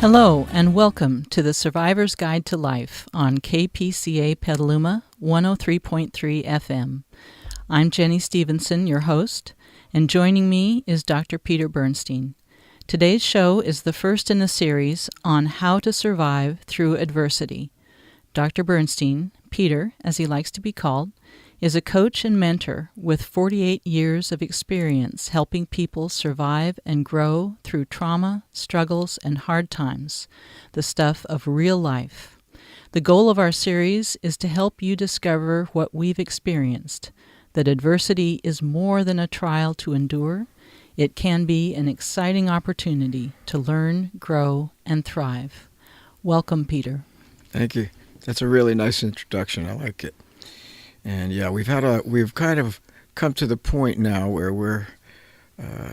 Hello and welcome to the Survivor's Guide to Life on KPCA Petaluma 103.3 FM. I'm Jenny Stevenson, your host, and joining me is Dr. Peter Bernstein. Today's show is the first in a series on how to survive through adversity. Dr. Bernstein, Peter, as he likes to be called, is a coach and mentor with 48 years of experience helping people survive and grow through trauma, struggles, and hard times, the stuff of real life. The goal of our series is to help you discover what we've experienced, that adversity is more than a trial to endure. It can be an exciting opportunity to learn, grow, and thrive. Welcome, Peter. Thank you. That's a really nice introduction. I like it. And yeah, we've kind of come to the point now where we're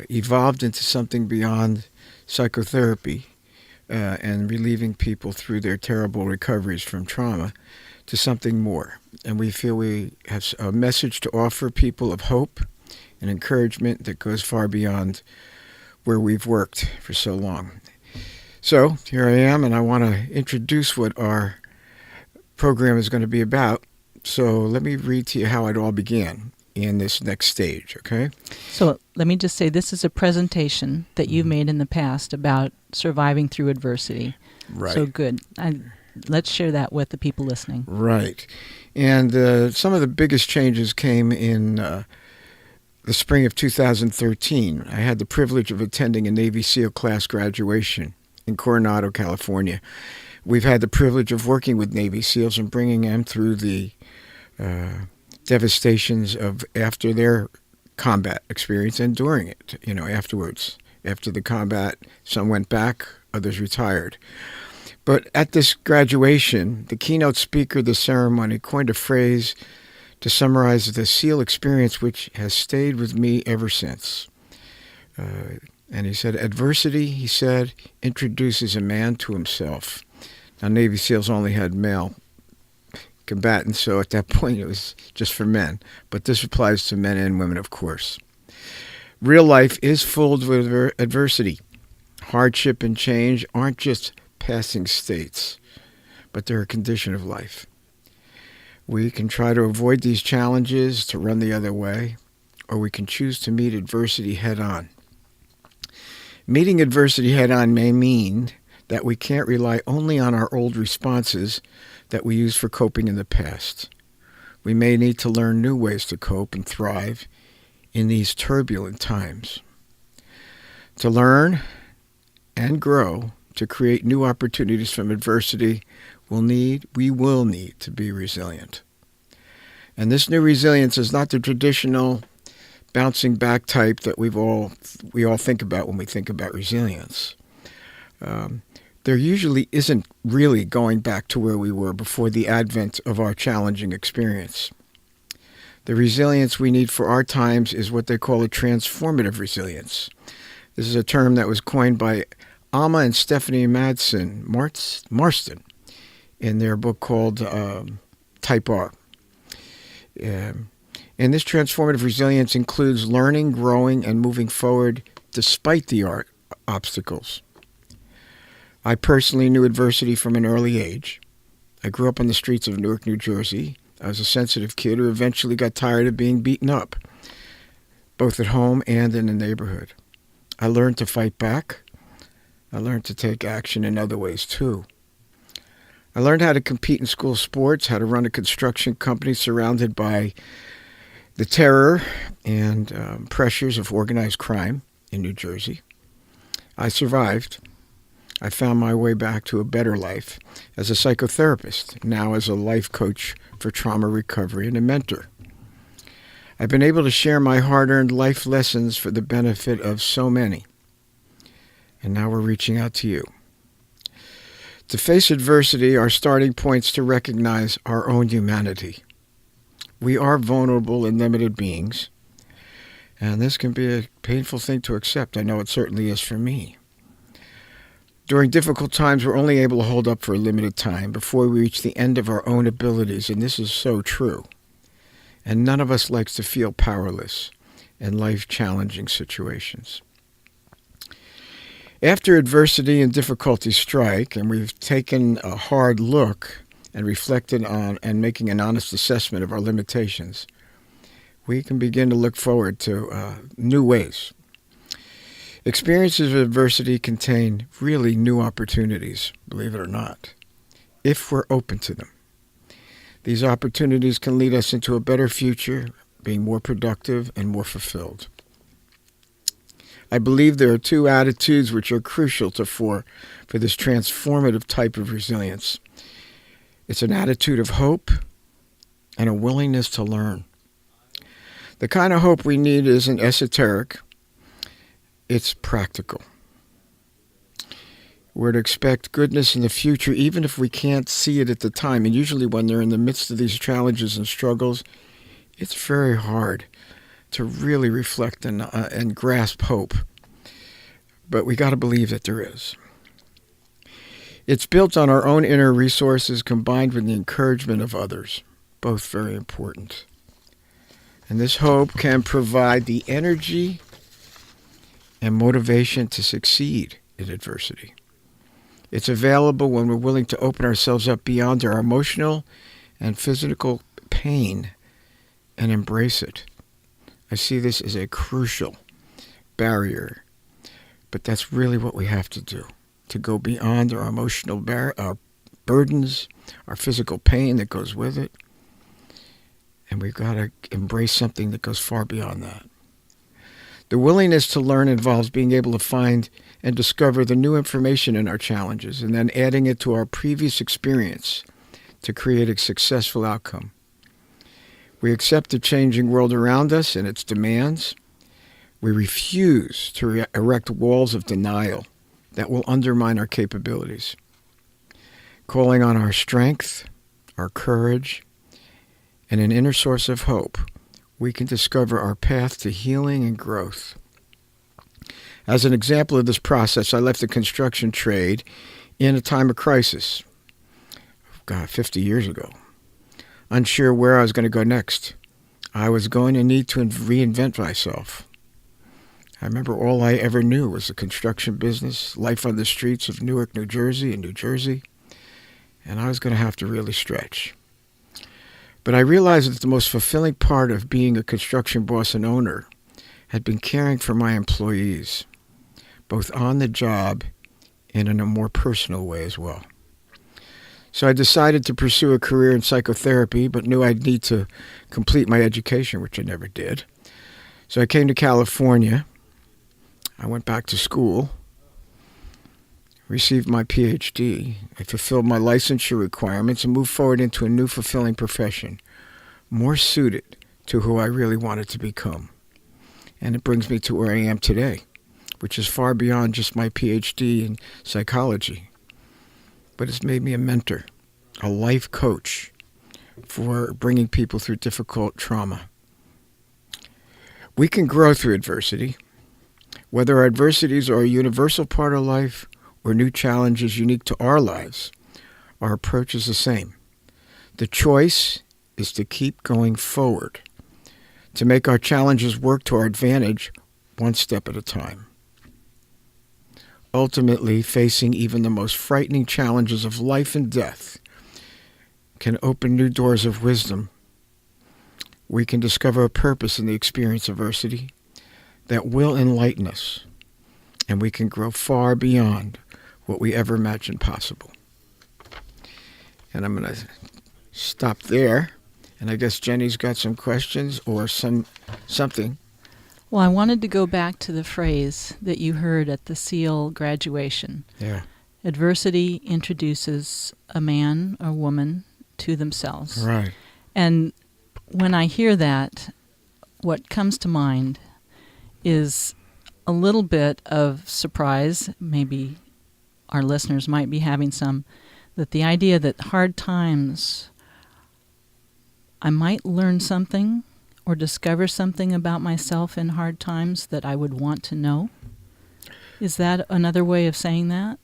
evolved into something beyond psychotherapy and relieving people through their terrible recoveries from trauma to something more. And we feel we have a message to offer people of hope and encouragement that goes far beyond where we've worked for so long. So here I am, and I want to introduce what our program is going to be about. So let me read to you how it all began in this next stage, okay? So let me just say this is a presentation that you've made in the past about surviving through adversity. Right. So good. Let's share that with the people listening. Right. And some of the biggest changes came in the spring of 2013. I had the privilege of attending a Navy SEAL class graduation in Coronado, California. We've had the privilege of working with Navy SEALs and bringing them through the devastations of after their combat experience and during it, afterwards. After the combat, some went back, others retired. But at this graduation, the keynote speaker of the ceremony coined a phrase to summarize the SEAL experience, which has stayed with me ever since. And he said, adversity, he said, introduces a man to himself. Now, Navy SEALs only had male combatants, so at that point it was just for men. But this applies to men and women, of course. Real life is full with adversity. Hardship and change aren't just passing states, but they're a condition of life. We can try to avoid these challenges, to run the other way, or we can choose to meet adversity head on. Meeting adversity head on may mean that we can't rely only on our old responses that we used for coping in the past. We may need to learn new ways to cope and thrive in these turbulent times. To learn and grow, to create new opportunities from adversity, we will need to be resilient. And this new resilience is not the traditional bouncing back type that we all think about when we think about resilience. There usually isn't really going back to where we were before the advent of our challenging experience. The resilience we need for our times is what they call a transformative resilience. This is a term that was coined by Alma and Stephanie Marston in their book called Type R. And this transformative resilience includes learning, growing, and moving forward despite the obstacles. I personally knew adversity from an early age. I grew up on the streets of Newark, New Jersey. I was a sensitive kid who eventually got tired of being beaten up, both at home and in the neighborhood. I learned to fight back. I learned to take action in other ways, too. I learned how to compete in school sports, how to run a construction company surrounded by the terror and pressures of organized crime in New Jersey. I survived. I found my way back to a better life as a psychotherapist, now as a life coach for trauma recovery and a mentor. I've been able to share my hard-earned life lessons for the benefit of so many. And now we're reaching out to you. To face adversity, our starting point's to recognize our own humanity. We are vulnerable and limited beings, and this can be a painful thing to accept. I know it certainly is for me. During difficult times, we're only able to hold up for a limited time before we reach the end of our own abilities, and this is so true. And none of us likes to feel powerless in life-challenging situations. After adversity and difficulty strike, and we've taken a hard look and reflected on and making an honest assessment of our limitations, we can begin to look forward to new ways. Experiences of adversity contain really new opportunities, believe it or not, if we're open to them. These opportunities can lead us into a better future, being more productive and more fulfilled. I believe there are two attitudes which are crucial for this transformative type of resilience. It's an attitude of hope and a willingness to learn. The kind of hope we need isn't esoteric, it's practical. We're to expect goodness in the future even if we can't see it at the time. And usually when they're in the midst of these challenges and struggles, it's very hard to really reflect and grasp hope. But we got to believe that there is. It's built on our own inner resources combined with the encouragement of others, both very important. And this hope can provide the energy and motivation to succeed in adversity. It's available when we're willing to open ourselves up beyond our emotional and physical pain and embrace it. I see this as a crucial barrier, but that's really what we have to do, to go beyond our emotional our burdens, our physical pain that goes with it, and we've got to embrace something that goes far beyond that. The willingness to learn involves being able to find and discover the new information in our challenges and then adding it to our previous experience to create a successful outcome. We accept the changing world around us and its demands. We refuse to erect walls of denial that will undermine our capabilities. Calling on our strength, our courage, and an inner source of hope, we can discover our path to healing and growth. As an example of this process, I left the construction trade in a time of crisis, 50 years ago, unsure where I was going to go next. I was going to need to reinvent myself. I remember all I ever knew was the construction business, life on the streets of Newark, New Jersey, and I was going to have to really stretch. But I realized that the most fulfilling part of being a construction boss and owner had been caring for my employees, both on the job and in a more personal way as well. So I decided to pursue a career in psychotherapy, but knew I'd need to complete my education, which I never did. So I came to California. I went back to school, received my PhD. I fulfilled my licensure requirements and moved forward into a new fulfilling profession, more suited to who I really wanted to become. And it brings me to where I am today, which is far beyond just my PhD in psychology. But it's made me a mentor, a life coach for bringing people through difficult trauma. We can grow through adversity. Whether our adversities are a universal part of life or new challenges unique to our lives, our approach is the same. The choice is to keep going forward, to make our challenges work to our advantage one step at a time. Ultimately, facing even the most frightening challenges of life and death can open new doors of wisdom. We can discover a purpose in the experience of adversity that will enlighten us, and we can grow far beyond what we ever imagined possible. And I'm going to stop there, and I guess Jenny's got some questions or something. Well, I wanted to go back to the phrase that you heard at the SEAL graduation. Yeah. Adversity introduces a man or woman to themselves. Right. And when I hear that, what comes to mind is a little bit of surprise, maybe our listeners might be having some, that the idea that hard times, I might learn something or discover something about myself in hard times that I would want to know. Is that another way of saying that?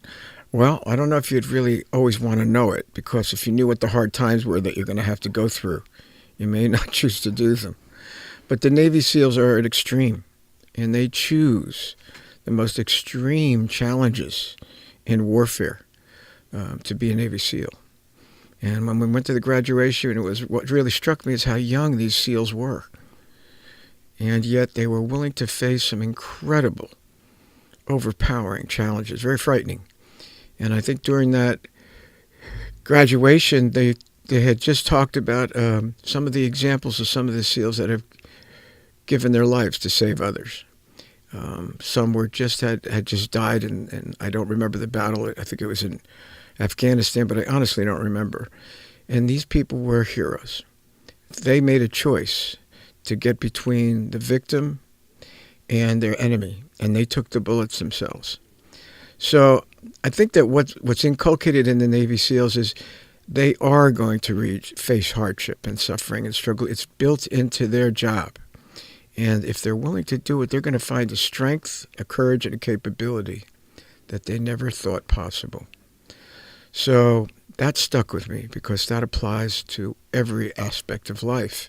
Well, I don't know if you'd really always want to know it, because if you knew what the hard times were that you're going to have to go through, you may not choose to do them. But the Navy SEALs are at extreme, and they choose the most extreme challenges in warfare to be a Navy SEAL. And when we went to the graduation, what really struck me is how young these SEALs were. And yet they were willing to face some incredible, overpowering challenges, very frightening. And I think during that graduation, they had just talked about some of the examples of some of the SEALs that have given their lives to save others. Some were had just died, and I don't remember the battle. I think it was in Afghanistan, but I honestly don't remember. And these people were heroes. They made a choice to get between the victim and their enemy, and they took the bullets themselves. So I think that what's inculcated in the Navy SEALs is they are going to face hardship and suffering and struggle. It's built into their job. And if they're willing to do it, they're going to find a strength, a courage, and a capability that they never thought possible. So that stuck with me because that applies to every aspect of life.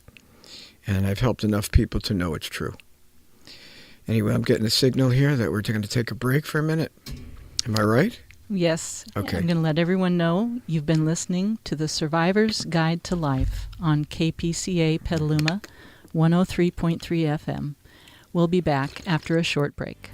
And I've helped enough people to know it's true. Anyway, I'm getting a signal here that we're going to take a break for a minute. Am I right? Yes. Okay. I'm going to let everyone know you've been listening to the Survivor's Guide to Life on KPCA Petaluma 103.3 FM. We'll be back after a short break.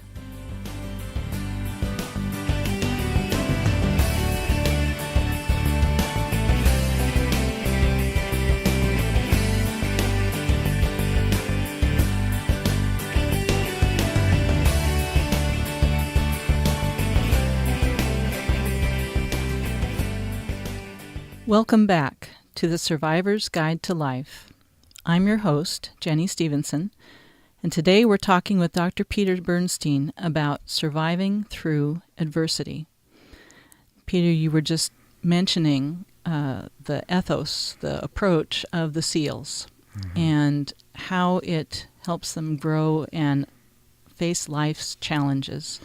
Welcome back to the Survivor's Guide to Life. I'm your host, Jenny Stevenson, and today we're talking with Dr. Peter Bernstein about surviving through adversity. Peter, you were just mentioning the ethos, the approach of the SEALs, and how it helps them grow and face life's challenges.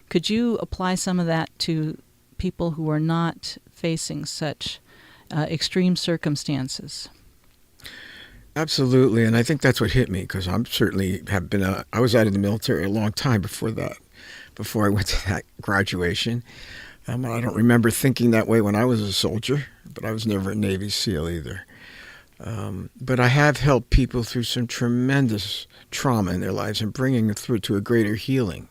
Could you apply some of that to people who are not facing such extreme circumstances? Absolutely, and I think that's what hit me because I was out of the military a long time before that, before I went to that graduation. I don't remember thinking that way when I was a soldier, but I was never a Navy SEAL either. But I have helped people through some tremendous trauma in their lives and bringing them through to a greater healing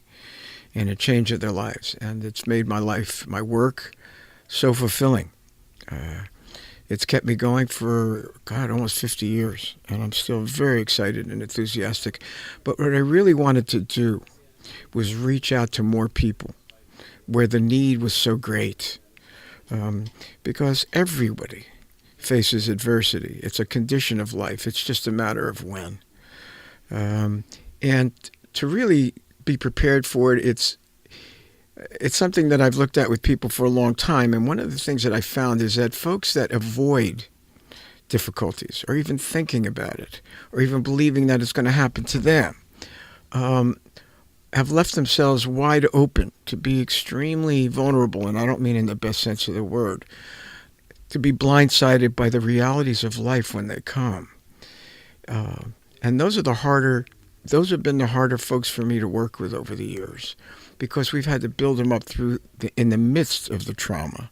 and a change of their lives. And it's made my life, my work, so fulfilling. It's kept me going for, almost 50 years, and I'm still very excited and enthusiastic. But what I really wanted to do was reach out to more people where the need was so great, because everybody faces adversity. It's a condition of life. It's just a matter of when. And to really be prepared for it, it's something that I've looked at with people for a long time, and one of the things that I found is that folks that avoid difficulties, or even thinking about it, or even believing that it's going to happen to them, have left themselves wide open to be extremely vulnerable, and I don't mean in the best sense of the word, to be blindsided by the realities of life when they come. And those have been the harder folks for me to work with over the years, because we've had to build them up in the midst of the trauma.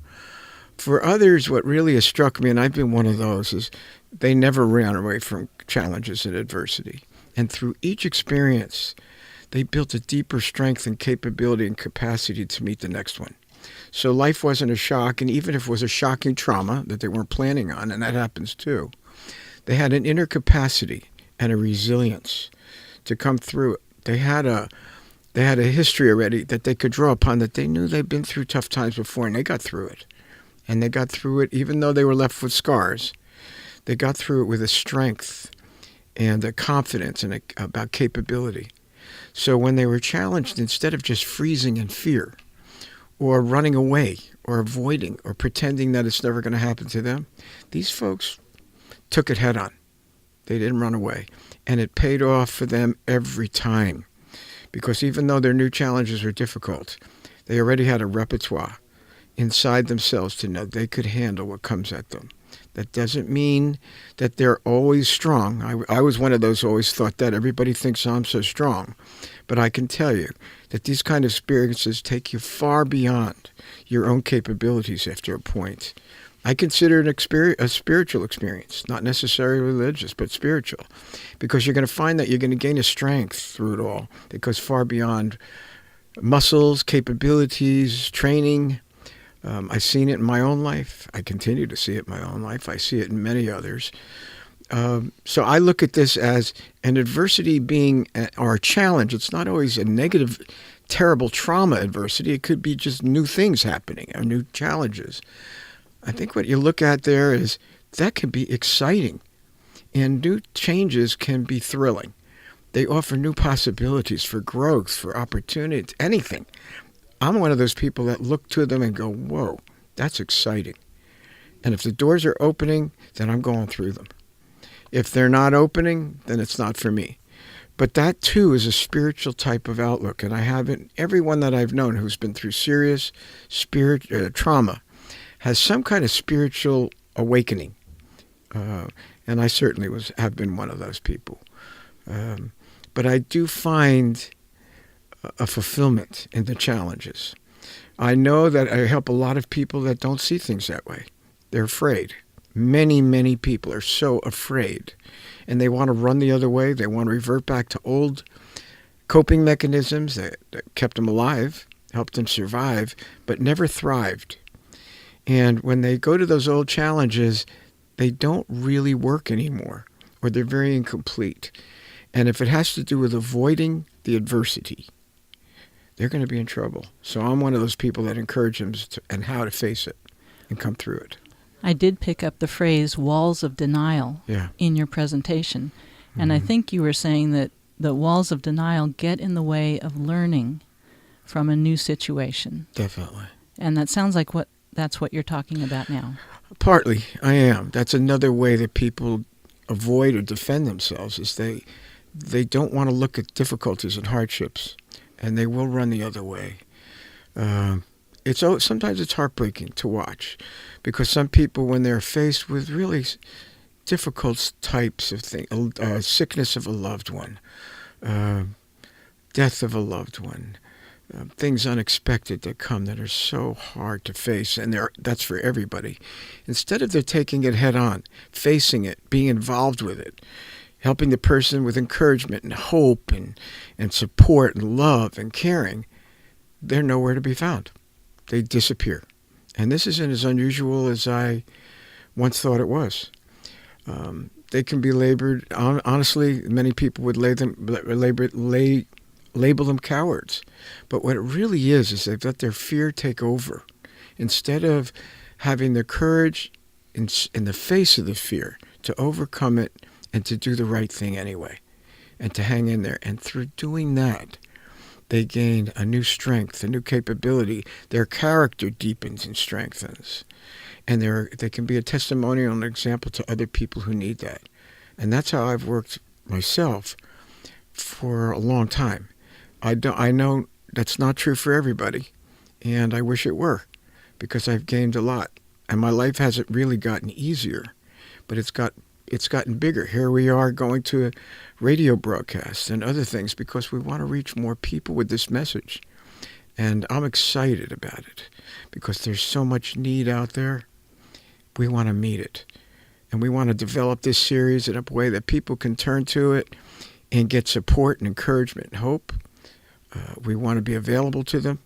For others, what really has struck me, and I've been one of those, is they never ran away from challenges and adversity. And through each experience, they built a deeper strength and capability and capacity to meet the next one. So life wasn't a shock, and even if it was a shocking trauma that they weren't planning on, and that happens too, they had an inner capacity and a resilience to come through it. They had a history already that they could draw upon, that they knew they'd been through tough times before, and they got through it. And they got through it, even though they were left with scars. They got through it with a strength and a confidence and about capability. So when they were challenged, instead of just freezing in fear or running away or avoiding or pretending that it's never going to happen to them, these folks took it head on. They didn't run away. And it paid off for them every time. Because even though their new challenges were difficult, they already had a repertoire inside themselves to know they could handle what comes at them. That doesn't mean that they're always strong. I was one of those who always thought that. Everybody thinks I'm so strong. But I can tell you that these kind of experiences take you far beyond your own capabilities after a point. I consider it a spiritual experience, not necessarily religious, but spiritual, because you're going to find that you're going to gain a strength through it all that goes far beyond muscles, capabilities, training. I've seen it in my own life. I continue to see it in my own life. I see it in many others. So I look at this as an adversity or a challenge. It's not always a negative, terrible trauma adversity. It could be just new things happening or new challenges. I think what you look at there is that can be exciting, and new changes can be thrilling. They offer new possibilities for growth, for opportunity, anything. I'm one of those people that look to them and go, whoa, that's exciting. And if the doors are opening, then I'm going through them. If they're not opening, then it's not for me. But that, too, is a spiritual type of outlook. And I haven't, everyone that I've known who's been through serious trauma has some kind of spiritual awakening. And I certainly have been one of those people. But I do find a fulfillment in the challenges. I know that I help a lot of people that don't see things that way. They're afraid. Many, many people are so afraid. And they want to run the other way. They want to revert back to old coping mechanisms that kept them alive, helped them survive, but never thrived. And when they go to those old challenges, they don't really work anymore, or they're very incomplete. And if it has to do with avoiding the adversity, they're going to be in trouble. So I'm one of those people that encourage them and how to face it and come through it. I did pick up the phrase walls of denial in your presentation. And I think you were saying that the walls of denial get in the way of learning from a new situation. Definitely. And that sounds like that's what you're talking about now. Partly, I am. That's another way that people avoid or defend themselves, is they don't want to look at difficulties and hardships, and they will run the other way. Sometimes it's heartbreaking to watch, because some people, when they're faced with really difficult types of things, sickness of a loved one, death of a loved one, things unexpected that come that are so hard to face, and that's for everybody. Instead of they're taking it head on, facing it, being involved with it, helping the person with encouragement and hope and support and love and caring, they're nowhere to be found. They disappear. And this isn't as unusual as I once thought it was. They can be labored. Honestly, many people would label them cowards. But what it really is they've let their fear take over. Instead of having the courage in the face of the fear to overcome it and to do the right thing anyway, and to hang in there. And through doing that, they gain a new strength, a new capability. Their character deepens and strengthens. And they can be a testimonial and an example to other people who need that. And that's how I've worked myself for a long time. I know that's not true for everybody, and I wish it were, because I've gained a lot. And my life hasn't really gotten easier, but it's gotten bigger. Here we are going to a radio broadcast and other things because we want to reach more people with this message. And I'm excited about it because there's so much need out there. We want to meet it. And we want to develop this series in a way that people can turn to it and get support and encouragement and hope. We want to be available to them.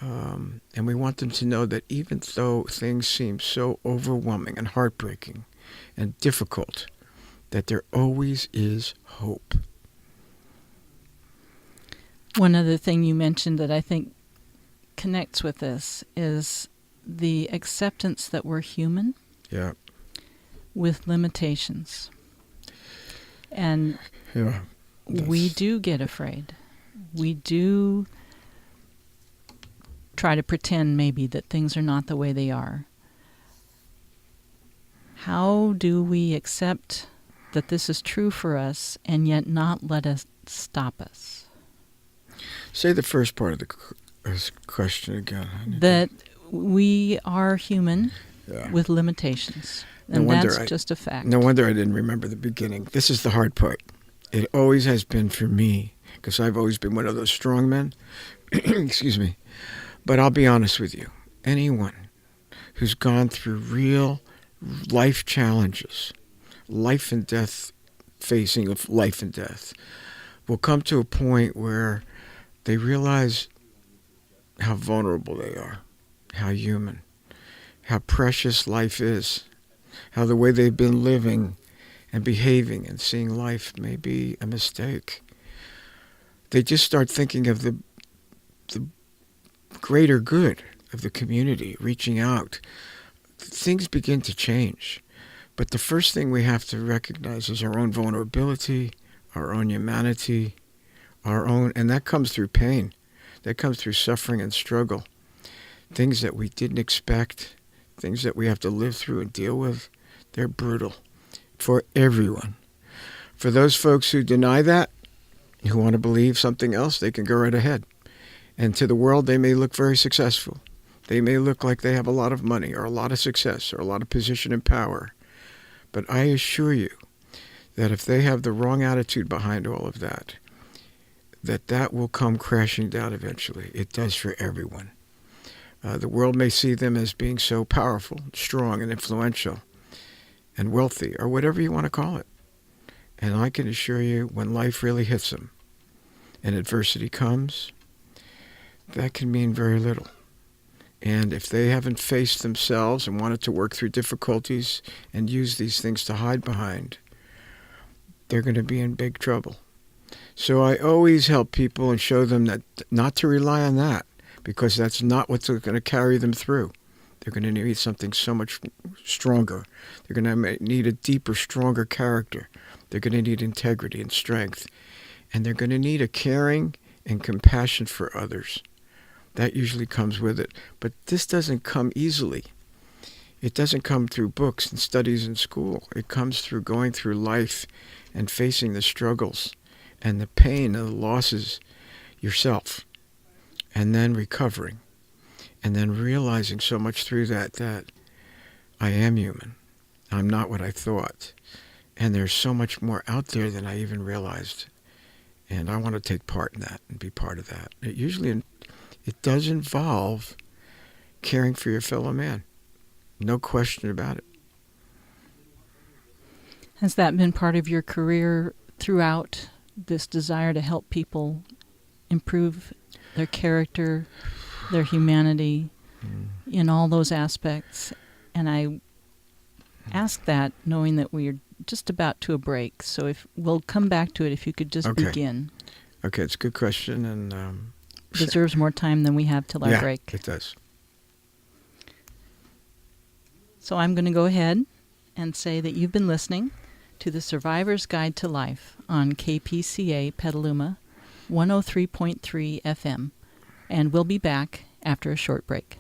And we want them to know that even though things seem so overwhelming and heartbreaking and difficult, that there always is hope. One other thing you mentioned that I think connects with this is the acceptance that we're human with limitations. And we do get afraid. We do try to pretend maybe that things are not the way they are. How do we accept that this is true for us and yet not let it stop us? Say the first part of the question again. That we are human Yeah. with limitations. And that's just a fact. No wonder I didn't remember the beginning. This is the hard part. It always has been for me, because I've always been one of those strong men. Excuse me. But I'll be honest with you. Anyone who's gone through real life challenges, life and death, facing of life and death, will come to a point where they realize how vulnerable they are, how human, how precious life is, how the way they've been living and behaving and seeing life may be a mistake. They just start thinking of the greater good of the community, reaching out. Things begin to change. But the first thing we have to recognize is our own vulnerability, our own humanity, and that comes through pain. That comes through suffering and struggle. Things that we didn't expect, things that we have to live through and deal with, they're brutal for everyone. For those folks who deny that, who want to believe something else, they can go right ahead. And to the world, they may look very successful. They may look like they have a lot of money or a lot of success or a lot of position and power. But I assure you that if they have the wrong attitude behind all of that, that will come crashing down eventually. It does for everyone. The world may see them as being so powerful, strong, and influential, and wealthy, or whatever you want to call it. And I can assure you, when life really hits them and adversity comes, that can mean very little. And if they haven't faced themselves and wanted to work through difficulties and use these things to hide behind, they're going to be in big trouble. So I always help people and show them that not to rely on that, because that's not what's going to carry them through. They're going to need something so much stronger. They're going to need a deeper, stronger character. They're going to need integrity and strength. And they're going to need a caring and compassion for others. That usually comes with it. But this doesn't come easily. It doesn't come through books and studies in school. It comes through going through life and facing the struggles and the pain and the losses yourself. And then recovering. And then realizing so much through that I am human. I'm not what I thought. And there's so much more out there than I even realized. And I want to take part in that and be part of that. It does involve caring for your fellow man. No question about it. Has that been part of your career throughout, this desire to help people improve their character, their humanity, in all those aspects? And I ask that knowing that we are just about to a break. So if we'll come back to it, if you could just begin. Okay, it's a good question, and deserves more time than we have till our break. Yeah, it does. So I'm going to go ahead and say that you've been listening to the Survivor's Guide to Life on KPCA Petaluma 103.3 FM, and we'll be back after a short break.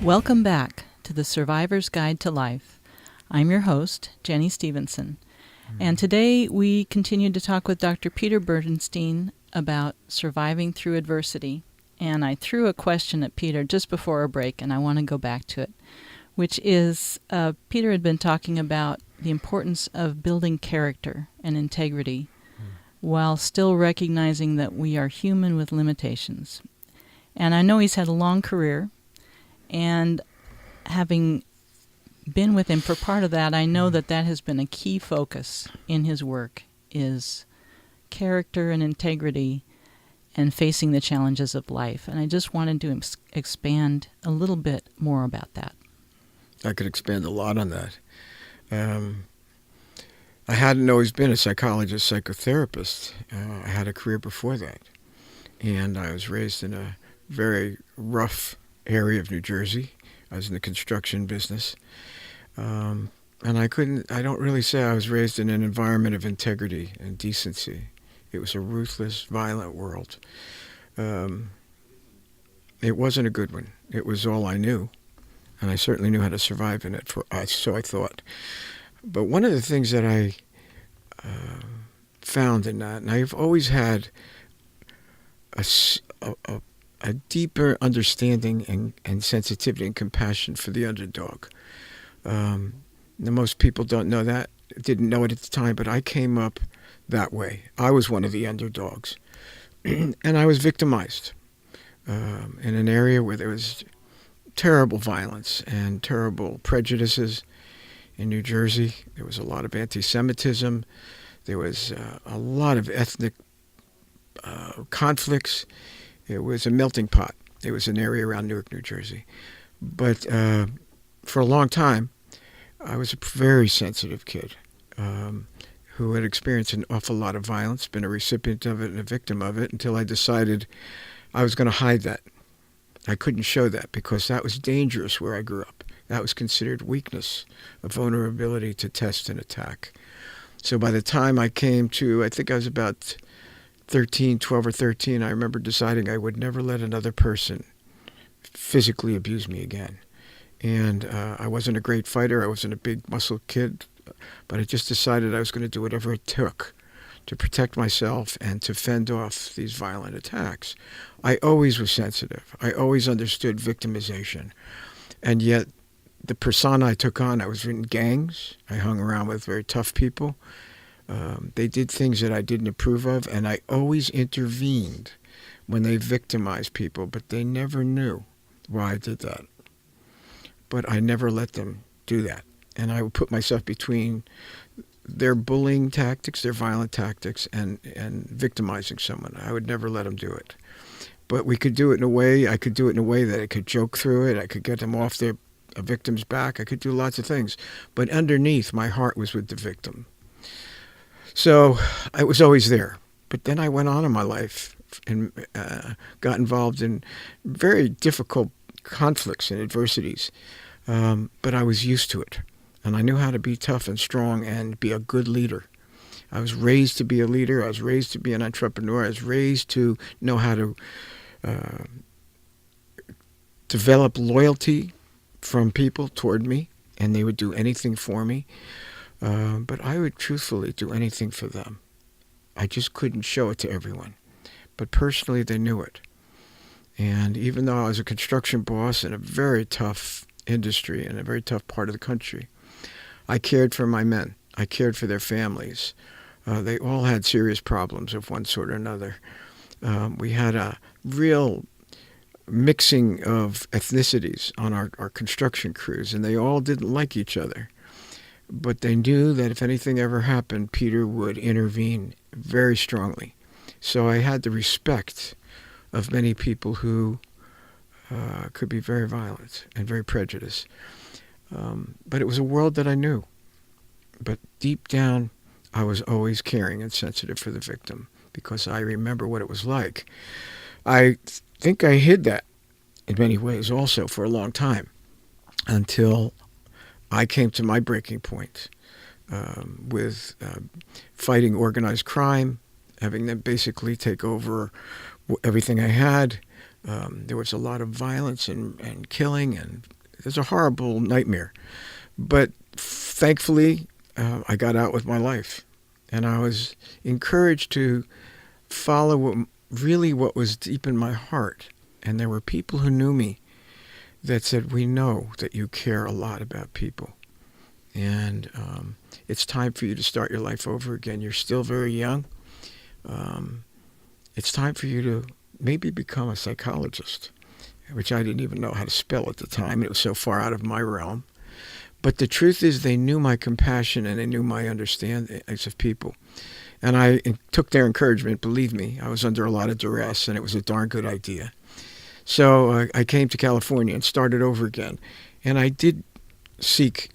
Welcome back to the Survivor's Guide to Life. I'm your host, Jenny Stevenson, and today we continue to talk with Dr. Peter Bernstein about surviving through adversity. And I threw a question at Peter just before our break, and I want to go back to it, which is Peter had been talking about the importance of building character and integrity while still recognizing that we are human with limitations. And I know he's had a long career, and having been with him for part of that, I know that has been a key focus in his work, is character and integrity and facing the challenges of life. And I just wanted to expand a little bit more about that. I could expand a lot on that. I hadn't always been a psychologist, psychotherapist. I had a career before that. And I was raised in a very rough area of New Jersey. I was in the construction business. And I don't really say I was raised in an environment of integrity and decency. It was a ruthless, violent world. It wasn't a good one. It was all I knew, and I certainly knew how to survive in it. So I thought. But one of the things that I found in that, and I've always had a deeper understanding and sensitivity and compassion for the underdog. Most people don't know that, didn't know it at the time, but I came up that way. I was one of the underdogs, and I was victimized in an area where there was terrible violence and terrible prejudices. In New Jersey, there was a lot of anti-Semitism. There was a lot of ethnic conflicts. It was a melting pot. It was an area around Newark, New Jersey. But for a long time, I was a very sensitive kid who had experienced an awful lot of violence, been a recipient of it and a victim of it, until I decided I was going to hide that. I couldn't show that because that was dangerous where I grew up. That was considered weakness, a vulnerability to test and attack. So by the time I came to, I think I was about 12 or 13, I remember deciding I would never let another person physically abuse me again. And I wasn't a great fighter. I wasn't a big muscle kid. But I just decided I was going to do whatever it took to protect myself and to fend off these violent attacks. I always was sensitive. I always understood victimization. And yet, the persona I took on, I was in gangs. I hung around with very tough people. They did things that I didn't approve of, and I always intervened when they victimized people, but they never knew why I did that. But I never let them do that. And I would put myself between their bullying tactics, their violent tactics, and victimizing someone. I would never let them do it. But we could do it in a way, I could do it in a way that I could joke through it, I could get them off their victim's back, I could do lots of things. But underneath, my heart was with the victim. So I was always there. But then I went on in my life and got involved in very difficult conflicts and adversities. But I was used to it. And I knew how to be tough and strong and be a good leader. I was raised to be a leader. I was raised to be an entrepreneur. I was raised to know how to develop loyalty from people toward me, and they would do anything for me. But I would truthfully do anything for them. I just couldn't show it to everyone. But personally, they knew it. And even though I was a construction boss in a very tough industry in a very tough part of the country, I cared for my men. I cared for their families. They all had serious problems of one sort or another. We had a real mixing of ethnicities on our construction crews, and they all didn't like each other. But they knew that if anything ever happened, Peter would intervene very strongly. So I had the respect of many people who could be very violent and very prejudiced. But it was a world that I knew. But deep down, I was always caring and sensitive for the victim because I remember what it was like. I think I hid that in many ways also for a long time until I came to my breaking point with fighting organized crime, having them basically take over everything I had. There was a lot of violence and killing, and it was a horrible nightmare. But thankfully, I got out with my life, and I was encouraged to follow what was deep in my heart. And there were people who knew me that said, "We know that you care a lot about people, and it's time for you to start your life over again. You're still very young. It's time for you to maybe become a psychologist," which I didn't even know how to spell at the time. It was so far out of my realm. But the truth is they knew my compassion and they knew my understanding of people. And I took their encouragement. Believe me, I was under a lot of duress, and it was a darn good idea. So I came to California and started over again. And I did seek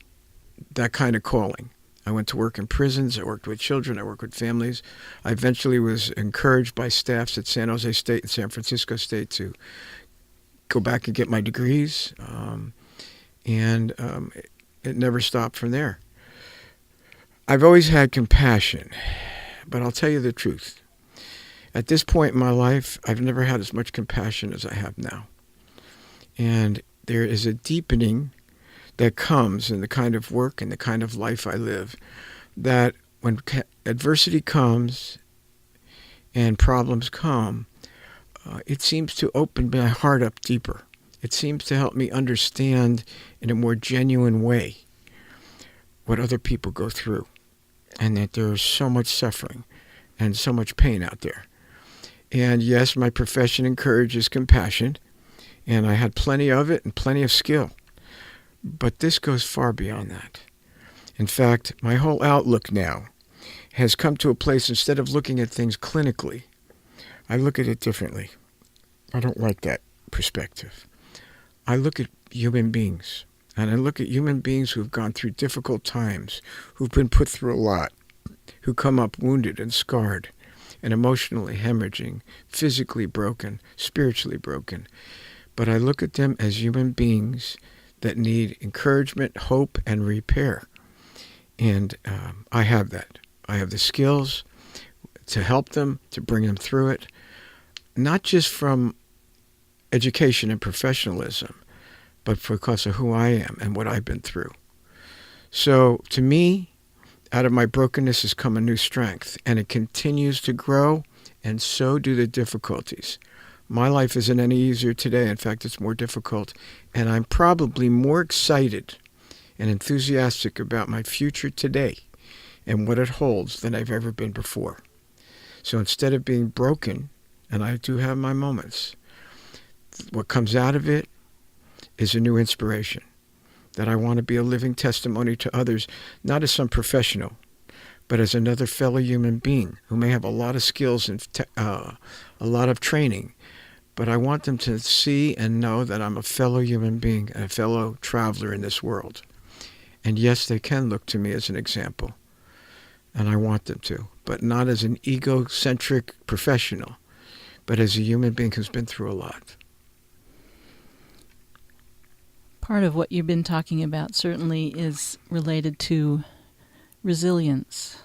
that kind of calling. I went to work in prisons. I worked with children. I worked with families. I eventually was encouraged by staffs at San Jose State and San Francisco State to go back and get my degrees. It never stopped from there. I've always had compassion, but I'll tell you the truth. At this point in my life, I've never had as much compassion as I have now. And there is a deepening that comes in the kind of work and the kind of life I live, that when adversity comes and problems come, it seems to open my heart up deeper. It seems to help me understand in a more genuine way what other people go through, and that there's so much suffering and so much pain out there. And yes, my profession encourages compassion, and I had plenty of it and plenty of skill. But this goes far beyond that. In fact, my whole outlook now has come to a place, instead of looking at things clinically, I look at it differently. I don't like that perspective. I look at human beings, and I look at human beings who've gone through difficult times, who've been put through a lot, who come up wounded and scarred, and emotionally hemorrhaging, physically broken, spiritually broken. But I look at them as human beings that need encouragement, hope, and repair. And I have that. I have the skills to help them, to bring them through it, not just from education and professionalism, but because of who I am and what I've been through. So to me, out of my brokenness has come a new strength, and it continues to grow, and so do the difficulties. My life isn't any easier today. In fact, it's more difficult, and I'm probably more excited and enthusiastic about my future today and what it holds than I've ever been before. So instead of being broken, and I do have my moments, what comes out of it is a new inspiration, that I want to be a living testimony to others, not as some professional, but as another fellow human being who may have a lot of skills and a lot of training. But I want them to see and know that I'm a fellow human being, a fellow traveler in this world. And yes, they can look to me as an example, and I want them to, but not as an egocentric professional, but as a human being who's been through a lot. Part of what you've been talking about certainly is related to resilience,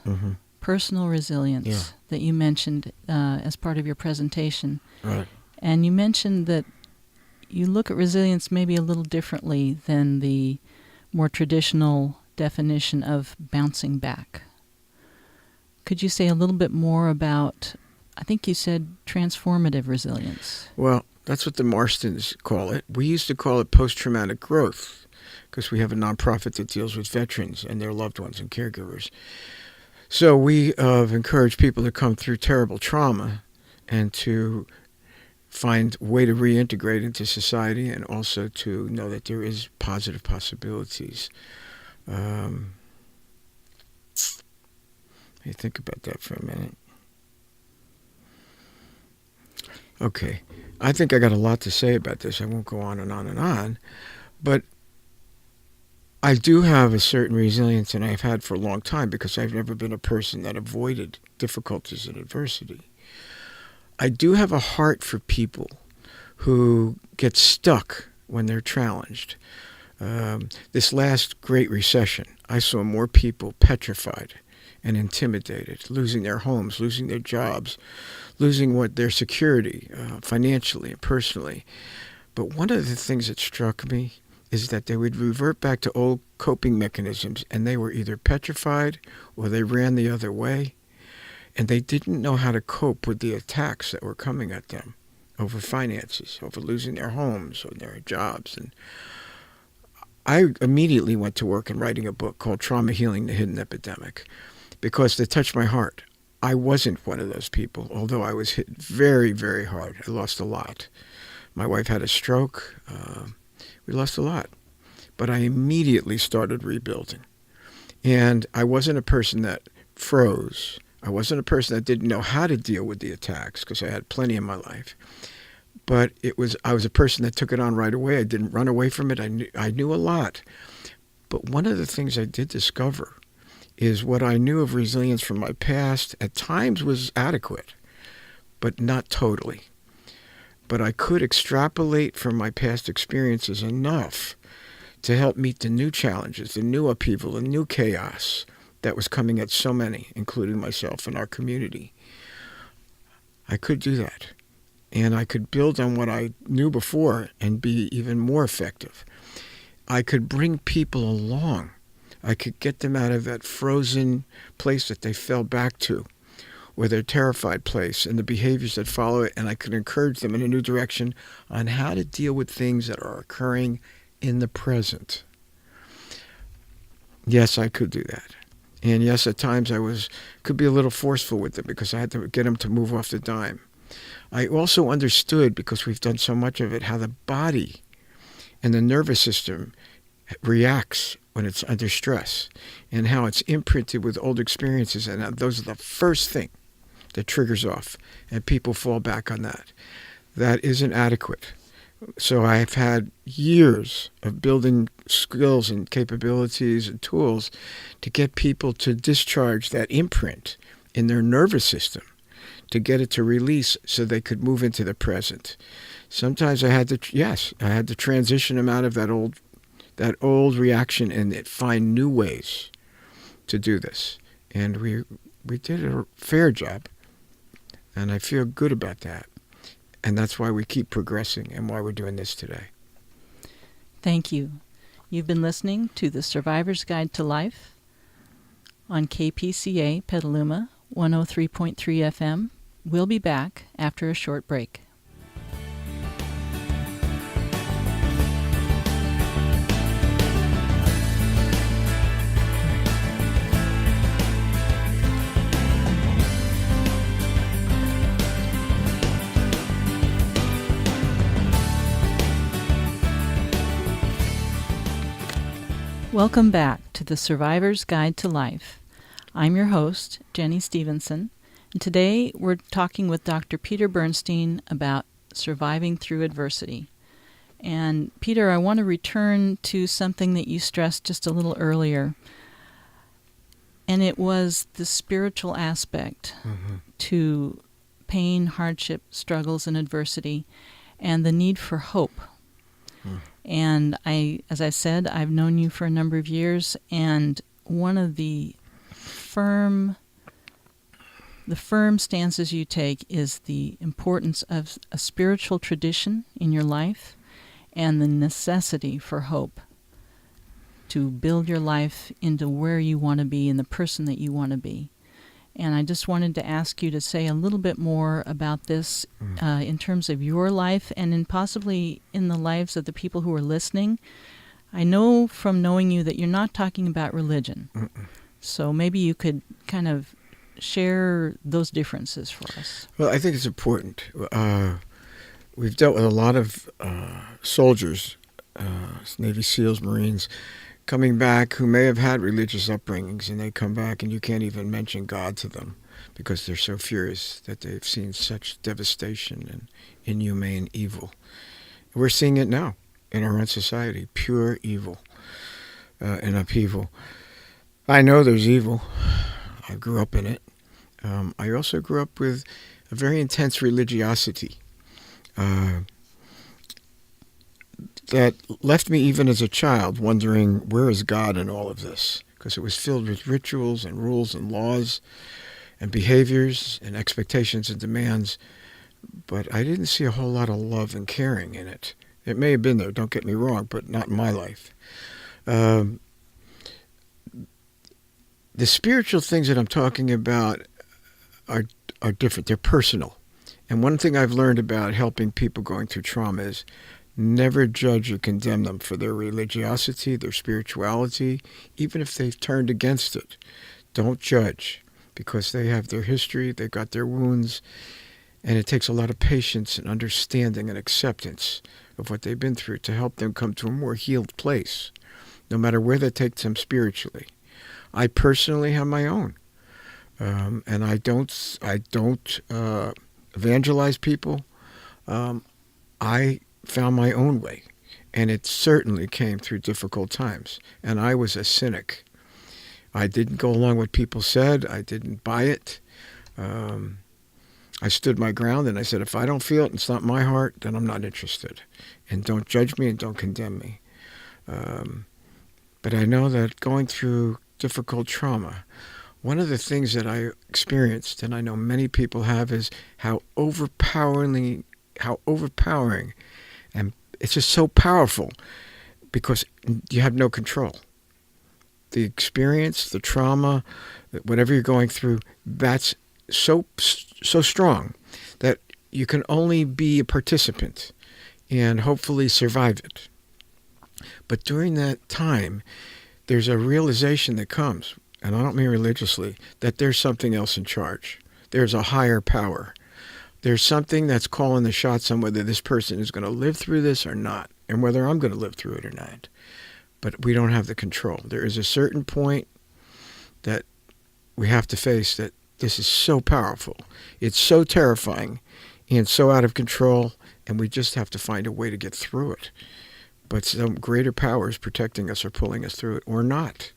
personal resilience, that you mentioned as part of your presentation. Right. And you mentioned that you look at resilience maybe a little differently than the more traditional definition of bouncing back. Could you say a little bit more about, I think you said, transformative resilience? Well, that's what the Marstons call it. We used to call it post-traumatic growth, because we have a nonprofit that deals with veterans and their loved ones and caregivers. So we encourage people to come through terrible trauma and to find a way to reintegrate into society, and also to know that there is positive possibilities. Let me think about that for a minute. Okay. I think I got a lot to say about this. I won't go on and on and on. But I do have a certain resilience, and I've had for a long time, because I've never been a person that avoided difficulties and adversity. I do have a heart for people who get stuck when they're challenged. This last Great Recession, I saw more people petrified and intimidated, losing their homes, losing their jobs, losing their security financially and personally. But one of the things that struck me is that they would revert back to old coping mechanisms, and they were either petrified or they ran the other way. And they didn't know how to cope with the attacks that were coming at them over finances, over losing their homes or their jobs. And I immediately went to work in writing a book called Trauma Healing: The Hidden Epidemic, because it touched my heart. I wasn't one of those people, although I was hit very, very hard. I lost a lot. My wife had a stroke. We lost a lot. But I immediately started rebuilding. And I wasn't a person that froze. I wasn't a person that didn't know how to deal with the attacks, because I had plenty in my life. But I was a person that took it on right away. I didn't run away from it. I knew a lot. But one of the things I did discover is what I knew of resilience from my past at times was adequate, but not totally. But I could extrapolate from my past experiences enough to help meet the new challenges, the new upheaval, the new chaos that was coming at so many, including myself and our community. I could do that. and I could build on what I knew before and be even more effective. I could bring people along. I could get them out of that frozen place that they fell back to, or their terrified place, and the behaviors that follow it, and I could encourage them in a new direction on how to deal with things that are occurring in the present. Yes, I could do that. And yes, at times could be a little forceful with them because I had to get them to move off the dime. I also understood, because we've done so much of it, how the body and the nervous system reacts when it's under stress, and how it's imprinted with old experiences, and those are the first thing that triggers off, and people fall back on that. That isn't adequate. So I've had years of building skills and capabilities and tools to get people to discharge that imprint in their nervous system, to get it to release so they could move into the present. Sometimes I had to transition them out of that old reaction and find new ways to do this. And we did a fair job, and I feel good about that. And that's why we keep progressing and why we're doing this today. Thank you. You've been listening to The Survivor's Guide to Life on KPCA Petaluma 103.3 FM. We'll be back after a short break. Welcome back to The Survivor's Guide to Life. I'm your host, Jenny Stevenson, and today we're talking with Dr. Peter Bernstein about surviving through adversity. And Peter, I want to return to something that you stressed just a little earlier, and it was the spiritual aspect to pain, hardship, struggles, and adversity, and the need for hope. And as I said, I've known you for a number of years, and one of the firm stances you take is the importance of a spiritual tradition in your life and the necessity for hope to build your life into where you want to be and the person that you want to be. And I just wanted to ask you to say a little bit more about this in terms of your life and possibly in the lives of the people who are listening. I know from knowing you that you're not talking about religion. So maybe you could kind of share those differences for us. Well, I think it's important. We've dealt with a lot of soldiers, Navy SEALs, Marines, coming back who may have had religious upbringings, and they come back and you can't even mention God to them because they're so furious that they've seen such devastation and inhumane evil. We're seeing it now in our own society, pure evil and upheaval. I know there's evil. I grew up in it. I also grew up with a very intense religiosity that left me even as a child wondering, where is God in all of this? Because it was filled with rituals and rules and laws and behaviors and expectations and demands, but I didn't see a whole lot of love and caring in it. It may have been there, don't get me wrong, but not in my life. The spiritual things that I'm talking about are different. They're personal. And one thing I've learned about helping people going through trauma is never judge or condemn them for their religiosity, their spirituality, even if they've turned against it. Don't judge, because they have their history, they've got their wounds, and it takes a lot of patience and understanding and acceptance of what they've been through to help them come to a more healed place, no matter where that takes them spiritually. I personally have my own, and I don't evangelize people. I found my own way, and it certainly came through difficult times. And I was a cynic. I didn't go along with what people said. I didn't buy it. I stood my ground, and I said, if I don't feel it, and it's not my heart, then I'm not interested. And don't judge me and don't condemn me. But I know that going through difficult trauma, one of the things that I experienced, and I know many people have, is how overpoweringly how overpowering, and it's just so powerful because you have no control. The experience, the trauma, whatever you're going through, that's so strong that you can only be a participant and hopefully survive it. But during that time, there's a realization that comes, and I don't mean religiously, that there's something else in charge. There's a higher power. There's something that's calling the shots on whether this person is going to live through this or not, and whether I'm going to live through it or not. But we don't have the control. There is a certain point that we have to face that this is so powerful. It's so terrifying and so out of control, and we just have to find a way to get through it. But some greater power is protecting us or pulling us through it, or not.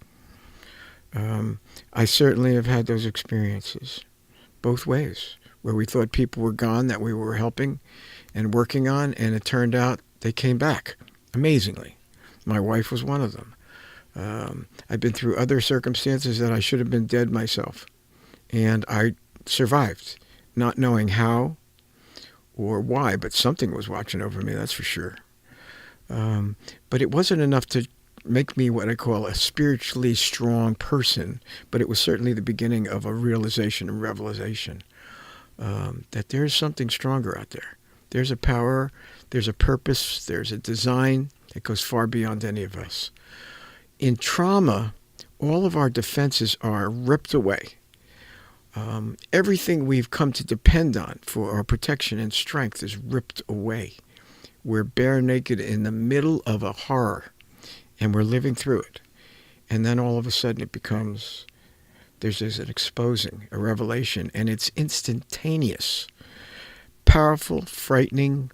I certainly have had those experiences, both ways, where we thought people were gone that we were helping and working on, and it turned out they came back, amazingly. My wife was one of them. I've been through other circumstances that I should have been dead myself, and I survived, not knowing how or why, but something was watching over me, that's for sure. But it wasn't enough to make me what I call a spiritually strong person, but it was certainly the beginning of a realization and revelation that there's something stronger out there. There's a power, there's a purpose, there's a design that goes far beyond any of us. In trauma, all of our defenses are ripped away. Everything we've come to depend on for our protection and strength is ripped away. We're bare naked in the middle of a horror, and we're living through it. And then all of a sudden it becomes, there's an exposing, a revelation, and it's instantaneous. Powerful, frightening,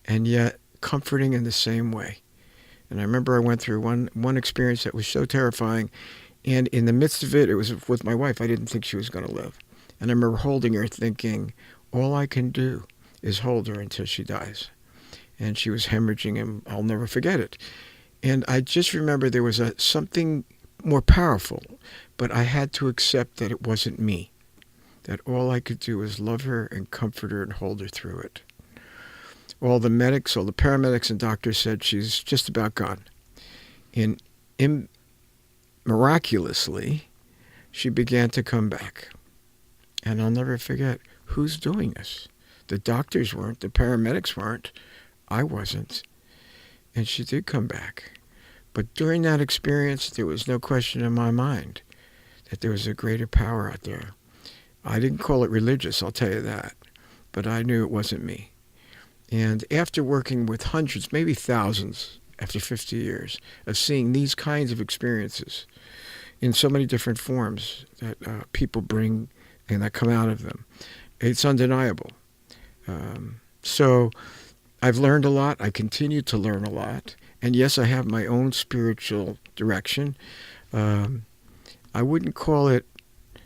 and yet comforting in the same way. And I remember I went through one experience that was so terrifying, and in the midst of it, it was with my wife. I didn't think she was going to live. And I remember holding her thinking, all I can do is hold her until she dies. And she was hemorrhaging, and I'll never forget it. And I just remember there was something more powerful, but I had to accept that it wasn't me, that all I could do was love her and comfort her and hold her through it. All the paramedics and doctors said she's just about gone. And miraculously, she began to come back. And I'll never forget, who's doing this? The doctors weren't, the paramedics weren't, I wasn't. And she did come back. But during that experience, there was no question in my mind that there was a greater power out there. I didn't call it religious, I'll tell you that. But I knew it wasn't me. And after working with hundreds, maybe thousands, after 50 years, of seeing these kinds of experiences in so many different forms that people bring and that come out of them, it's undeniable. So I've learned a lot. I continue to learn a lot. And yes, I have my own spiritual direction. I wouldn't call it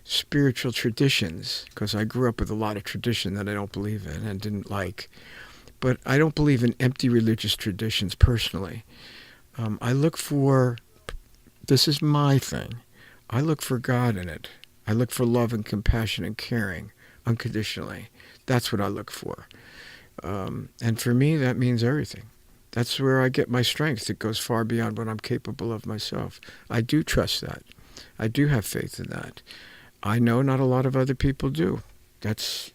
spiritual traditions, because I grew up with a lot of tradition that I don't believe in and didn't like. But I don't believe in empty religious traditions personally. I look for, this is my thing, I look for God in it. I look for love and compassion and caring unconditionally. That's what I look for. And for me, that means everything. That's where I get my strength. It goes far beyond what I'm capable of myself. I do trust that. I do have faith in that. I know not a lot of other people do. That's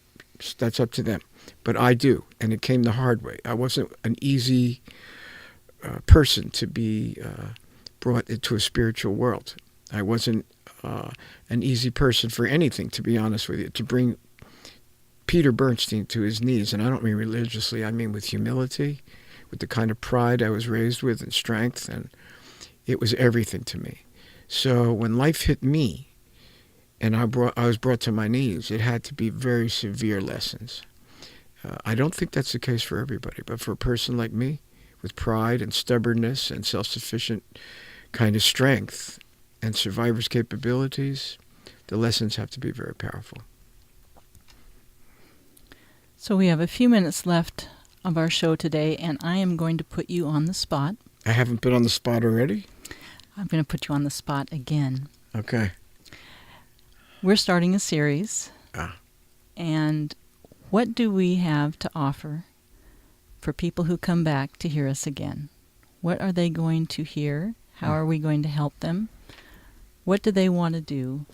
up to them. But I do, and it came the hard way. I wasn't an easy person to be brought into a spiritual world. I wasn't an easy person for anything, to be honest with you, to bring Peter Bernstein to his knees. And I don't mean religiously, I mean with humility, with the kind of pride I was raised with and strength, and it was everything to me. So when life hit me and I was brought to my knees, it had to be very severe lessons. I don't think that's the case for everybody, but for a person like me, with pride and stubbornness and self-sufficient kind of strength and survivor's capabilities, the lessons have to be very powerful. So we have a few minutes left of our show today, and I am going to put you on the spot. I haven't been on the spot already? I'm going to put you on the spot again. Okay. We're starting a series. And what do we have to offer for people who come back to hear us again? What are they going to hear? How are we going to help them? What do they want to do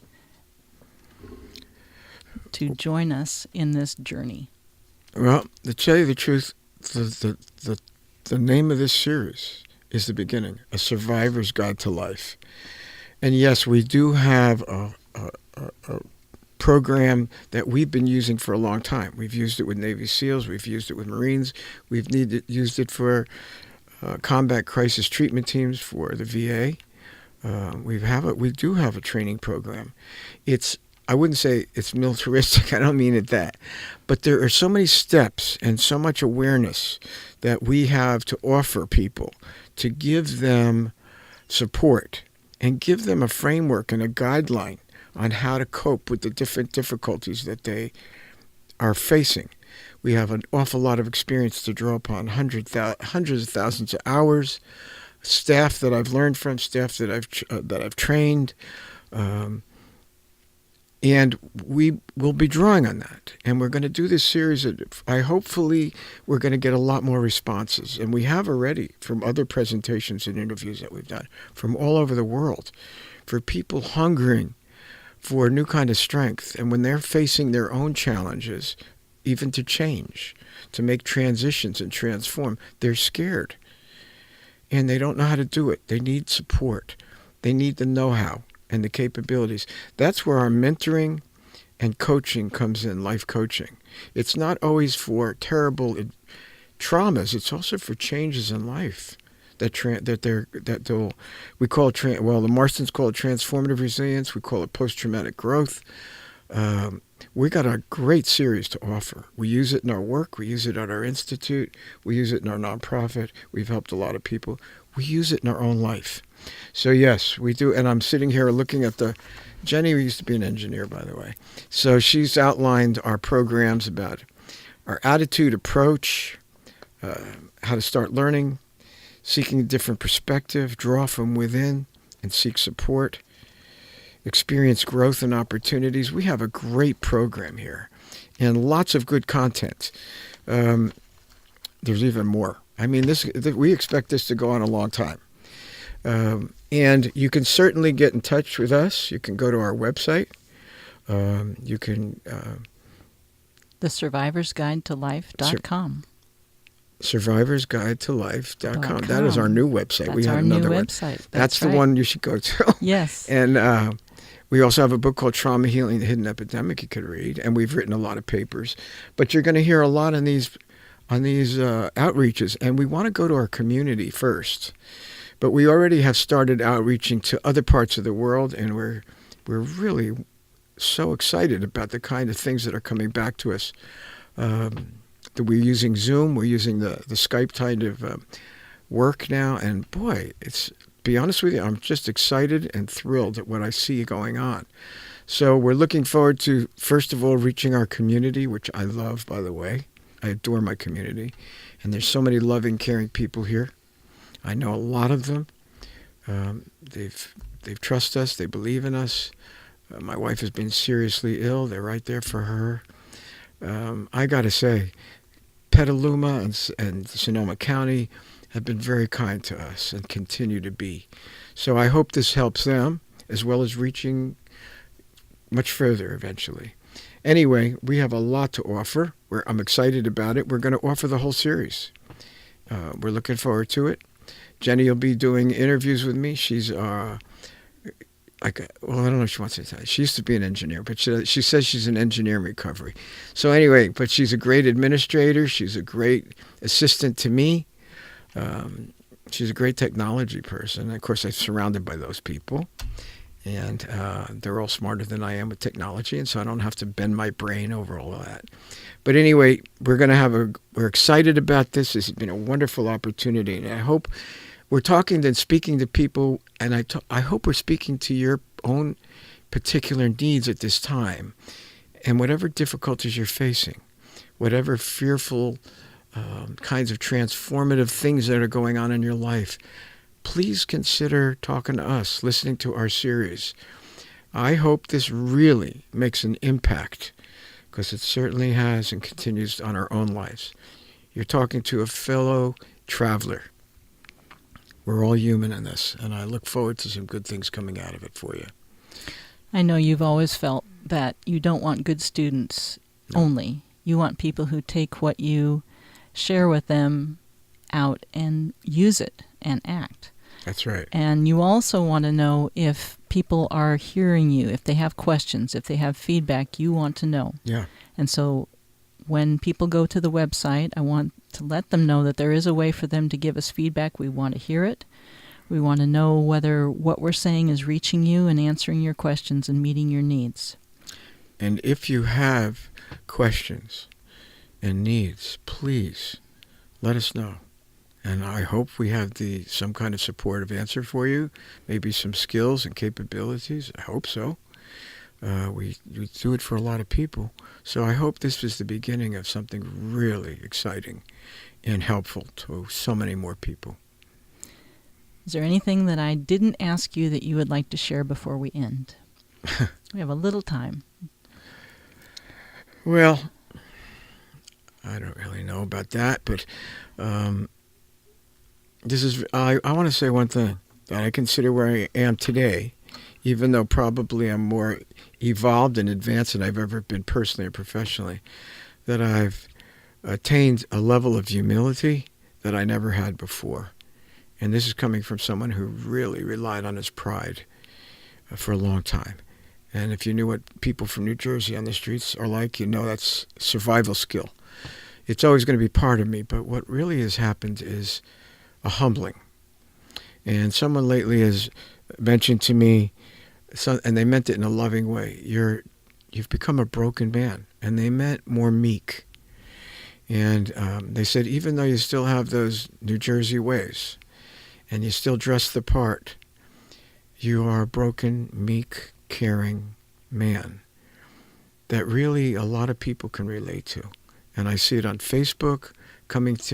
to join us in this journey? Well, to tell you the truth, the name of this series is the beginning, A Survivor's Guide to Life. And yes, we do have a program that we've been using for a long time. We've used it with Navy SEALs. We've used it with Marines. We've used it for combat crisis treatment teams for the VA. We do have a training program. I wouldn't say it's militaristic. I don't mean it that. But there are so many steps and so much awareness that we have to offer people to give them support and give them a framework and a guideline on how to cope with the different difficulties that they are facing. We have an awful lot of experience to draw upon, hundreds of thousands of hours, staff that I've learned from, staff that I've trained, and we will be drawing on that. And we're going to do this series. Hopefully we're going to get a lot more responses. And we have already from other presentations and interviews that we've done from all over the world for people hungering for a new kind of strength. And when they're facing their own challenges, even to change, to make transitions and transform, they're scared. And they don't know how to do it. They need support. They need the know-how and the capabilities. That's where our mentoring and coaching comes in, life coaching. It's not always for terrible traumas. It's also for changes in life the Marstons call it transformative resilience. We call it post-traumatic growth. We got a great series to offer. We use it in our work. We use it at our institute. We use it in our nonprofit. We've helped a lot of people. We use it in our own life. So yes, we do. And I'm sitting here looking at Jenny used to be an engineer, by the way. So she's outlined our programs about our attitude, approach, how to start learning, seeking a different perspective, draw from within and seek support, experience growth and opportunities. We have a great program here and lots of good content. There's even more. I mean, we expect this to go on a long time. And you can certainly get in touch with us. You can go to our website. You can... thesurvivorsguidetolife.com. survivorsguidetolife.com. That is our new website. That's we have our another new one. website. That's the right. one you should go to. Yes. And we also have a book called Trauma Healing, the Hidden Epidemic you could read. And we've written a lot of papers. But you're going to hear a lot on these outreaches. And we want to go to our community first. But we already have started outreaching to other parts of the world. And we're really so excited about the kind of things that are coming back to us. That we're using Zoom, we're using the Skype kind of work now, and boy, be honest with you, I'm just excited and thrilled at what I see going on. So we're looking forward to, first of all, reaching our community, which I love, by the way. I adore my community, and there's so many loving, caring people here. I know a lot of them. They've trusted us, they believe in us. My wife has been seriously ill. They're right there for her. I got to say, Petaluma and Sonoma County have been very kind to us and continue to be. So I hope this helps them as well as reaching much further eventually. Anyway, we have a lot to offer. I'm excited about it. We're going to offer the whole series. We're looking forward to it. Jenny will be doing interviews with me. She's I don't know if she wants to tell you. She used to be an engineer, but she says she's an engineer in recovery. So anyway, but she's a great administrator. She's a great assistant to me. She's a great technology person. And of course, I'm surrounded by those people. And they're all smarter than I am with technology, and so I don't have to bend my brain over all of that. But anyway, we're excited about this. This has been a wonderful opportunity, and I hope we're talking and speaking to people, and I hope we're speaking to your own particular needs at this time. And whatever difficulties you're facing, whatever fearful kinds of transformative things that are going on in your life, please consider talking to us, listening to our series. I hope this really makes an impact, because it certainly has and continues on our own lives. You're talking to a fellow traveler. We're all human in this, and I look forward to some good things coming out of it for you. I know you've always felt that you don't want good students only. You want people who take what you share with them out and use it and act. That's right. And you also want to know if people are hearing you, if they have questions, if they have feedback, you want to know. Yeah. And so when people go to the website, I want to let them know that there is a way for them to give us feedback. We want to hear it. We want to know whether what we're saying is reaching you and answering your questions and meeting your needs. And if you have questions and needs, please let us know. And I hope we have some kind of supportive answer for you, maybe some skills and capabilities. I hope so. We do it for a lot of people. So I hope this is the beginning of something really exciting and helpful to so many more people. Is there anything that I didn't ask you that you would like to share before we end? We have a little time. Well, I don't really know about that, but I want to say one thing, that I consider where I am today, even though probably I'm more evolved and advanced than I've ever been personally or professionally, that I've attained a level of humility that I never had before. And this is coming from someone who really relied on his pride for a long time. And if you knew what people from New Jersey on the streets are like, you know that's survival skill. It's always going to be part of me, but what really has happened is a humbling. And someone lately has mentioned to me, and they meant it in a loving way, you've become a broken man. And they meant more meek. And they said, even though you still have those New Jersey ways, and you still dress the part, you are a broken, meek, caring man that really a lot of people can relate to. And I see it on Facebook.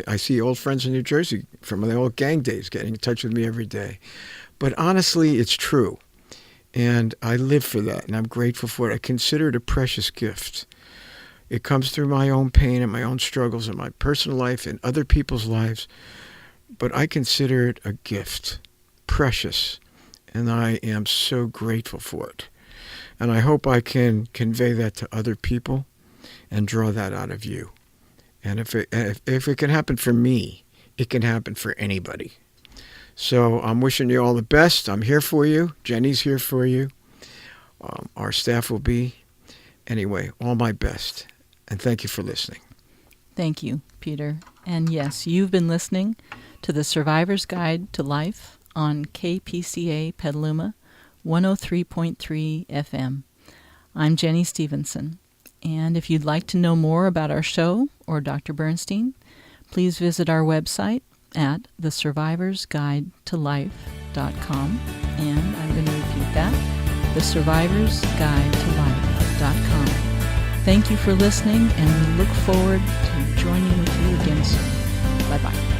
I see old friends in New Jersey from the old gang days getting in touch with me every day. But honestly, it's true. And I live for that, and I'm grateful for it. I consider it a precious gift. It comes through my own pain and my own struggles in my personal life and other people's lives. But I consider it a gift, precious, and I am so grateful for it. And I hope I can convey that to other people and draw that out of you. And if it can happen for me, it can happen for anybody. So I'm wishing you all the best. I'm here for you. Jenny's here for you. Our staff will be. Anyway, all my best. And thank you for listening. Thank you, Peter. And yes, you've been listening to the Survivor's Guide to Life on KPCA Petaluma 103.3 FM. I'm Jenny Stevenson. And if you'd like to know more about our show or Dr. Bernstein, please visit our website at thesurvivorsguidetolife.com. And I'm going to repeat that, thesurvivorsguidetolife.com. Thank you for listening, and we look forward to joining with you again soon. Bye-bye.